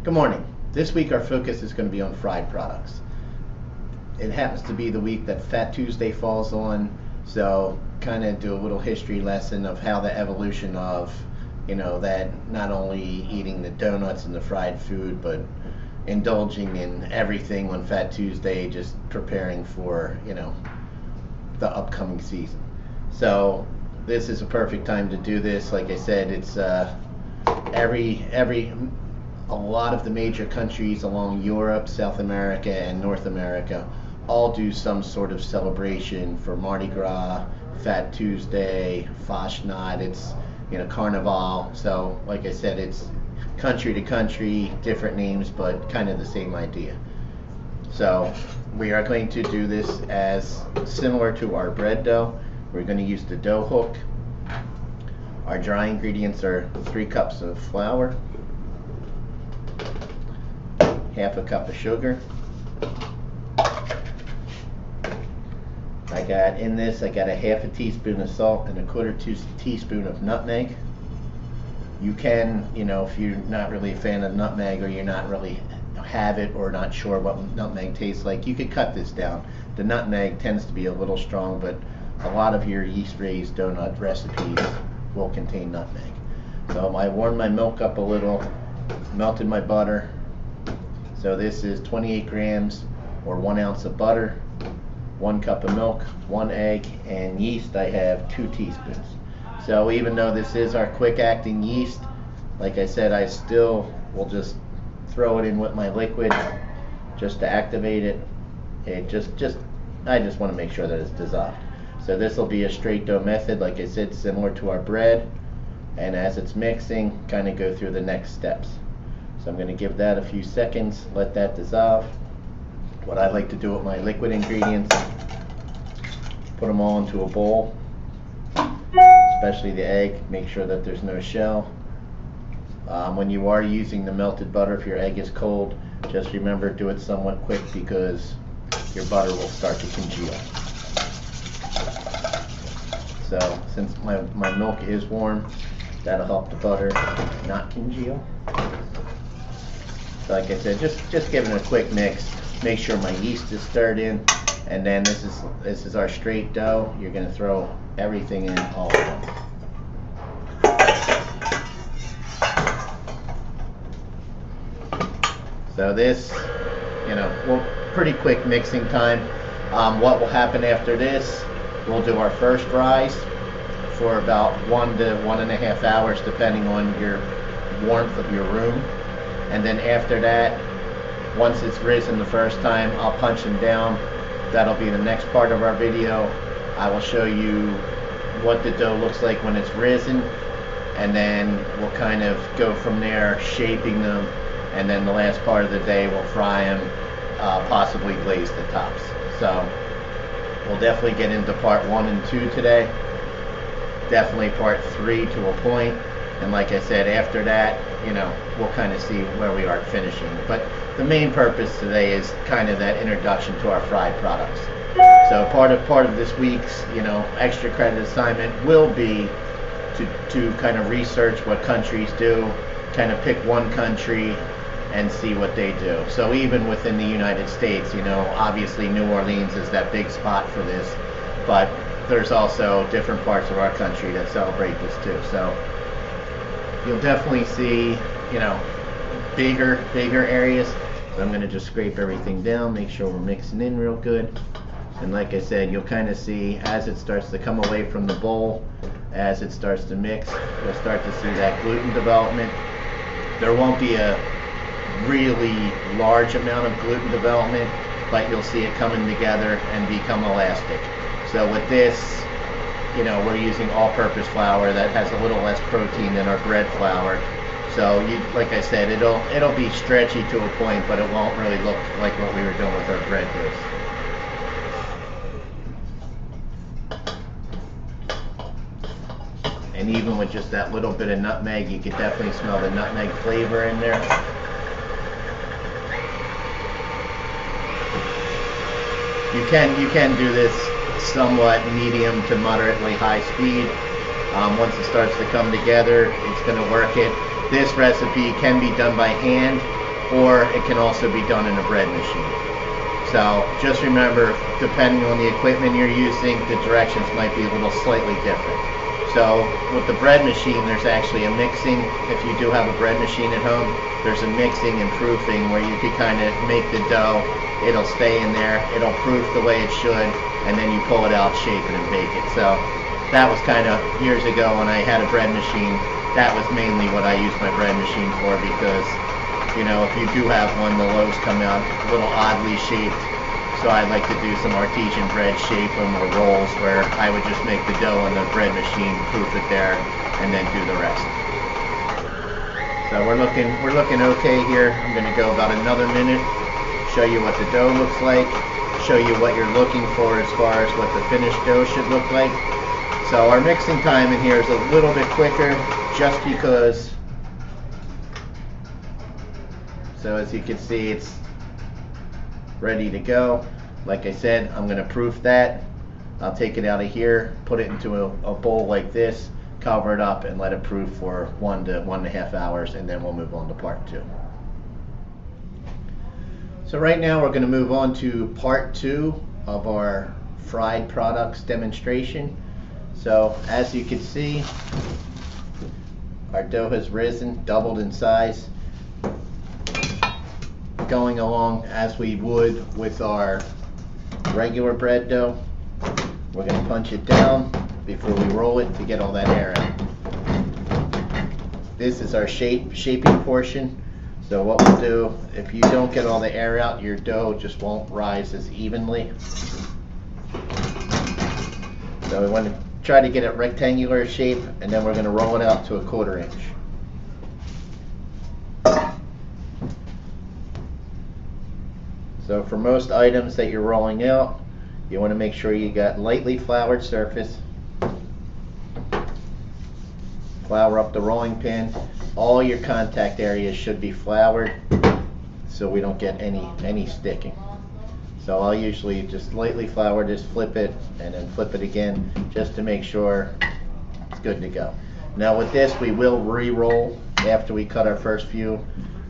Good morning. This week our focus is going to be on fried products. It happens to be the week that Fat Tuesday falls on, so kind of do a little history lesson of how the evolution of, that not only eating the donuts and the fried food, but indulging in everything on Fat Tuesday, just preparing for, the upcoming season. So this is a perfect time to do this. Like I said, it's a lot of the major countries along Europe, South America, and North America all do some sort of celebration for Mardi Gras, Fat Tuesday, Fastnacht, it's Carnival. So like I said, it's country to country, different names, but kind of the same idea. So we are going to do this as similar to our bread dough. We're going to use the dough hook. Our dry ingredients are 3 cups of flour, half a cup of sugar. I got a half a teaspoon of salt and a quarter teaspoon of nutmeg. You can, if you're not really a fan of nutmeg, or you're not really have it or not sure what nutmeg tastes like, you could cut this down. The nutmeg tends to be a little strong, but a lot of your yeast-raised donut recipes will contain nutmeg. So I warmed my milk up a little, melted my butter. So this is 28 grams or 1 ounce of butter, 1 cup of milk, 1 egg, and yeast I have 2 teaspoons. So even though this is our quick acting yeast, like I said, I still will just throw it in with my liquid just to activate it. I just want to make sure that it's dissolved. So this will be a straight dough method, like I said, similar to our bread. And as it's mixing, kind of go through the next steps. So I'm going to give that a few seconds, let that dissolve. What I like to do with my liquid ingredients, put them all into a bowl, especially the egg, make sure that there's no shell. When you are using the melted butter, if your egg is cold, just remember, do it somewhat quick because your butter will start to congeal. So since my milk is warm, that'll help the butter not congeal. So like I said, just giving it a quick mix. Make sure my yeast is stirred in, and then this is our straight dough. You're going to throw everything in all at once. So this, pretty quick mixing time. What will happen after this? We'll do our first rise for about 1 to 1.5 hours, depending on your warmth of your room. And then after that, once it's risen the first time, I'll punch them down. That'll be the next part of our video. I will show you what the dough looks like when it's risen, and then we'll kind of go from there, shaping them, and then the last part of the day we'll fry them, possibly glaze the tops. So we'll definitely get into part 1 and 2 today. Definitely part 3 to a point. And like I said, after that, we'll kind of see where we are finishing. But the main purpose today is kind of that introduction to our fried products. So part of this week's, extra credit assignment will be to kind of research what countries do, kind of pick one country and see what they do. So even within the United States, obviously New Orleans is that big spot for this, but there's also different parts of our country that celebrate this too. So you'll definitely see, bigger areas. So I'm going to just scrape everything down, make sure we're mixing in real good. And like I said, you'll kind of see as it starts to come away from the bowl, as it starts to mix, you'll start to see that gluten development. There won't be a really large amount of gluten development, but you'll see it coming together and become elastic. So with this, we're using all-purpose flour that has a little less protein than our bread flour. So like I said, it'll be stretchy to a point, but it won't really look like what we were doing with our bread doughs. And even with just that little bit of nutmeg, you can definitely smell the nutmeg flavor in there. You can do this somewhat medium to moderately high speed. Once it starts to come together, it's going to work it. This recipe can be done by hand. or it can also be done in a bread machine. So just remember, depending on the equipment you're using, the directions might be a little slightly different. So with the bread machine, there's actually a mixing. If you do have a bread machine at home, there's a mixing and proofing where you can kind of make the dough. It'll stay in there, it'll proof the way it should, and then you pull it out, shape it, and bake it. So that was kind of years ago when I had a bread machine. That was mainly what I used my bread machine for, because you know, if you do have one, the loaves come out a little oddly shaped. So I like to do some artesian bread, shape them, or rolls, where I would just make the dough on the bread machine, proof it there, and then do the rest. So we're looking okay here. I'm going to go about another minute, show you what the dough looks like, show you what you're looking for as far as what the finished dough should look like. So our mixing time in here is a little bit quicker, just because. So as you can see, it's ready to go. Like I said, I'm going to proof that. I'll take it out of here, put it into a bowl like this, cover it up, and let it proof for 1 to 1.5 hours, and then we'll move on to part 2. So right now we're going to move on to part 2 of our fried products demonstration. So as you can see, our dough has risen, doubled in size, going along as we would with our regular bread dough. We're going to punch it down before we roll it to get all that air out. This is our shaping portion. So what we'll do, if you don't get all the air out, your dough just won't rise as evenly. So we want to try to get it rectangular shape, and then we're going to roll it out to a 1/4 inch. So for most items that you're rolling out, you want to make sure you got lightly floured surface. Flour up the rolling pin. All your contact areas should be floured so we don't get any sticking. So I'll usually just lightly flour this, flip it, and then flip it again just to make sure it's good to go. Now with this, we will re-roll. After we cut our first few,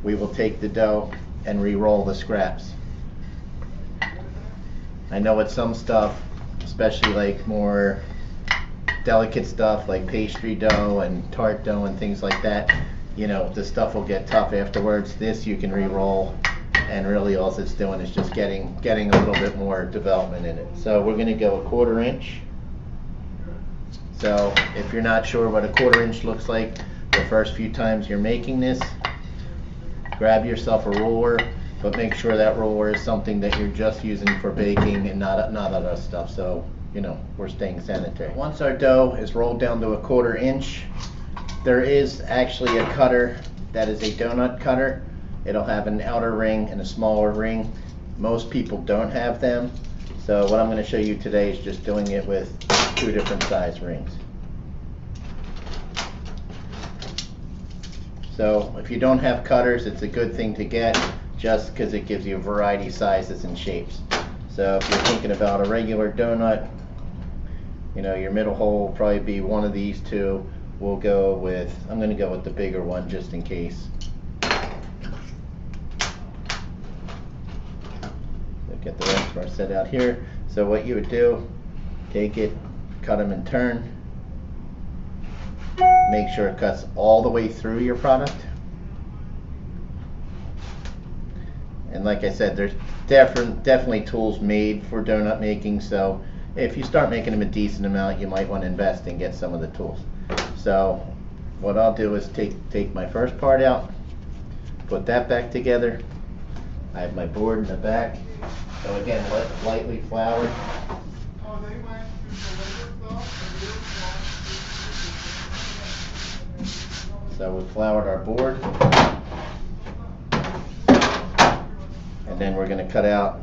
we will take the dough and re-roll the scraps. I know with some stuff, especially like more delicate stuff like pastry dough and tart dough and things like that, you know, the stuff will get tough afterwards. This you can re-roll, and really all it's doing is just getting a little bit more development in it. So we're going to go a 1/4 inch. So if you're not sure what a 1/4 inch looks like the first few times you're making this, grab yourself a roller, but make sure that roller is something that you're just using for baking and not other stuff, so you know we're staying sanitary. Once our dough is rolled down to a 1/4 inch, there is actually a cutter that is a donut cutter. It'll have an outer ring and a smaller ring. Most people don't have them, so what I'm going to show you today is just doing it with 2 different size rings. So if you don't have cutters, it's a good thing to get, just because it gives you a variety of sizes and shapes. So if you're thinking about a regular donut, you know, your middle hole will probably be one of these 2. We'll go with, I'm going to go with the bigger one just in case. Look at the rest of our set out here. So what you would do, take it, cut them in turn, make sure it cuts all the way through your product. And like I said, there's definitely tools made for donut making, so if you start making them a decent amount, you might want to invest and get some of the tools. So what I'll do is take my first part out, put that back together. I have my board in the back. So again, lightly floured. So we floured our board. And then we're going to cut out.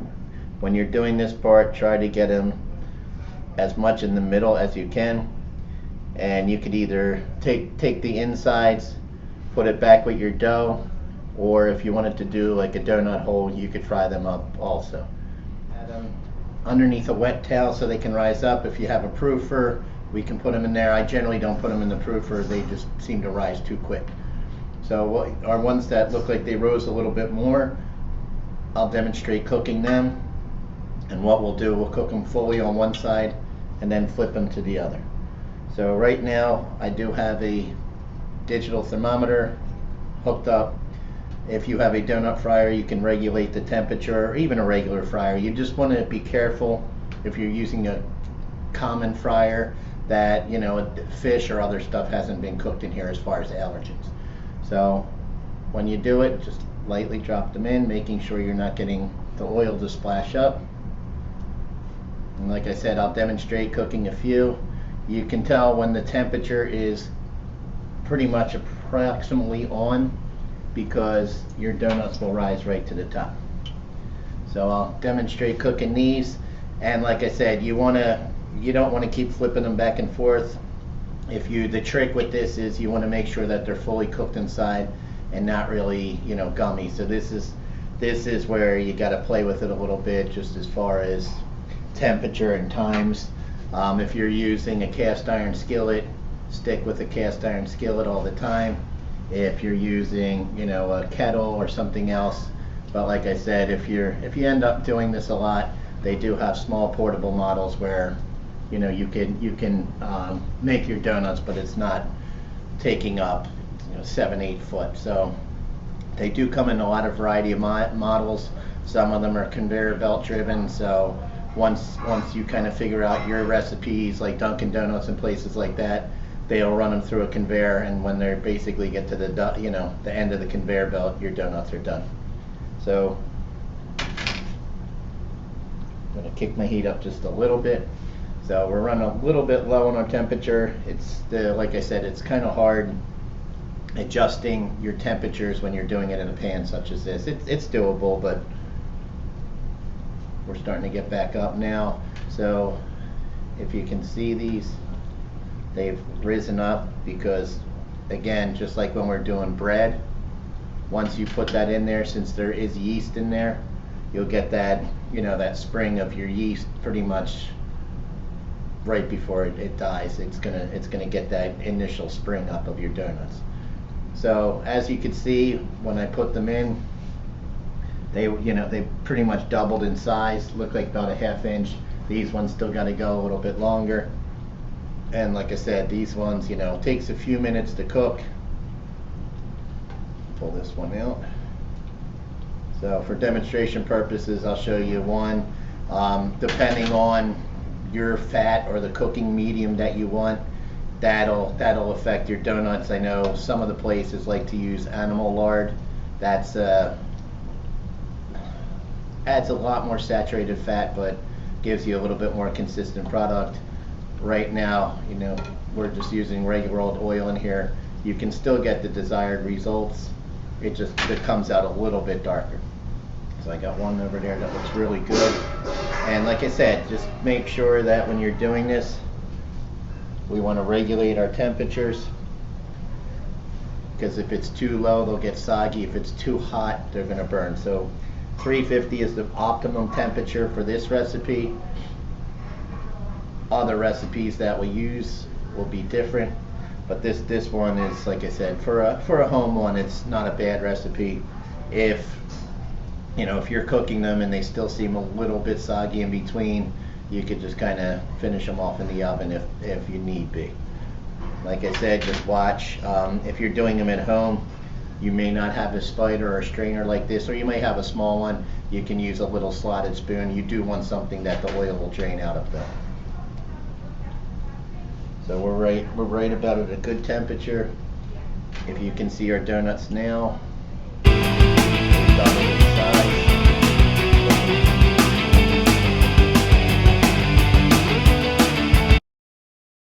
When you're doing this part, try to get them as much in the middle as you can. And you could either take the insides, put it back with your dough, or if you wanted to do like a donut hole, you could fry them up also. Add them underneath a wet towel so they can rise up. If you have a proofer, we can put them in there. I generally don't put them in the proofer, they just seem to rise too quick. So our ones that look like they rose a little bit more, I'll demonstrate cooking them. And what we'll do, we'll cook them fully on one side and then flip them to the other. So right now I do have a digital thermometer hooked up. If you have a donut fryer, you can regulate the temperature, or even a regular fryer. You just want to be careful if you're using a common fryer that, you know, fish or other stuff hasn't been cooked in here as far as allergens. So when you do it, just lightly drop them in, making sure you're not getting the oil to splash up. And like I said, I'll demonstrate cooking a few. You can tell when the temperature is pretty much approximately on, because your donuts will rise right to the top. So I'll demonstrate cooking these, and like I said, you don't want to keep flipping them back and forth. The trick with this is you want to make sure that they're fully cooked inside and not really, you know, gummy. So this is where you got to play with it a little bit, just as far as temperature and times. If you're using a cast iron skillet, stick with a cast iron skillet all the time. If you're using, you know, a kettle or something else. But like I said, if you end up doing this a lot, they do have small portable models where, you know, you can make your donuts, but it's not taking up, you know, 7-8 foot. So they do come in a lot of variety of models. Some of them are conveyor belt driven. So once you kind of figure out your recipes, like Dunkin' Donuts and places like that, they'll run them through a conveyor, and when they basically get to the, you know, the end of the conveyor belt, your donuts are done. So I'm going to kick my heat up just a little bit. So we're running a little bit low on our temperature. Like I said, it's kind of hard adjusting your temperatures when you're doing it in a pan such as this. It's doable, but we're starting to get back up now. So if you can see these, they've risen up because, again, just like when we're doing bread, once you put that in there, since there is yeast in there, you'll get that, you know, that spring of your yeast pretty much right before it dies. It's gonna get that initial spring up of your donuts. So as you can see, when I put them in, they pretty much doubled in size. Look like about a ½ inch. These ones still got to go a little bit longer. And like I said, these ones, you know, takes a few minutes to cook. Pull this one out. So for demonstration purposes, I'll show you one. Depending on your fat or the cooking medium that you want, that'll affect your donuts. I know some of the places like to use animal lard. That's adds a lot more saturated fat, but gives you a little bit more consistent product. Right now, you know, we're just using regular old oil in here. You can still get the desired results. It comes out a little bit darker. So I got one over there that looks really good. And like I said, just make sure that when you're doing this, we want to regulate our temperatures, because if it's too low, they'll get soggy. If it's too hot, they're going to burn. So 350 is the optimum temperature for this recipe. Other recipes that we use will be different, but this one is, like I said, for a home one, it's not a bad recipe. If you're cooking them and they still seem a little bit soggy in between, you could just kind of finish them off in the oven if you need be. Like I said, just watch. If you're doing them at home, you may not have a spider or a strainer like this, or you may have a small one. You can use a little slotted spoon. You do want something that the oil will drain out of though. So we're right about at a good temperature. If you can see our donuts now, we'll